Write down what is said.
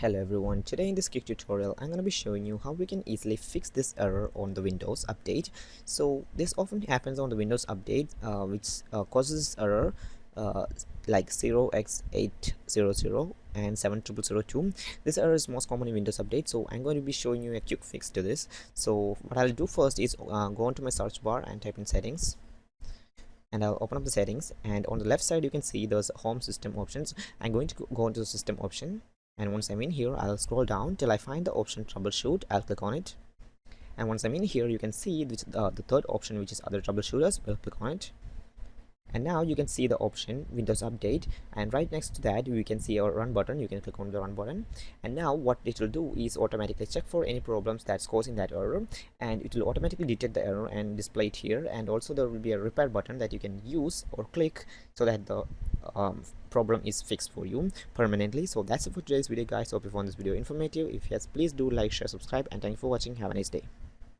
Hello everyone, today in this quick tutorial I'm going to be showing you how we can easily fix this error on the Windows update. So this often happens on the Windows update which causes error uh, like 0x80070002 and 0x80070002. This error is most common in Windows update, so I'm going to be showing you a quick fix to this. So what I'll do first is go onto my search bar and type in settings, and I'll open up the settings, and on the left side you can see there's home system options. I'm going to go into the system option, and once I'm in here I'll scroll down till I find the option troubleshoot. I'll click on it, and once I'm in here you can see the third option, which is other troubleshooters. We'll click on it, and now you can see the option Windows Update, and right next to that we can see our run button. You can click on the run button, and now what it will do is automatically check for any problems that's causing that error, and it will automatically detect the error and display it here. And also there will be a repair button that you can use or click so that the problem is fixed for you permanently. So that's it for today's video, guys. Hope you found this video informative. If yes, please do like, share, subscribe, and thank you for watching. Have a nice day.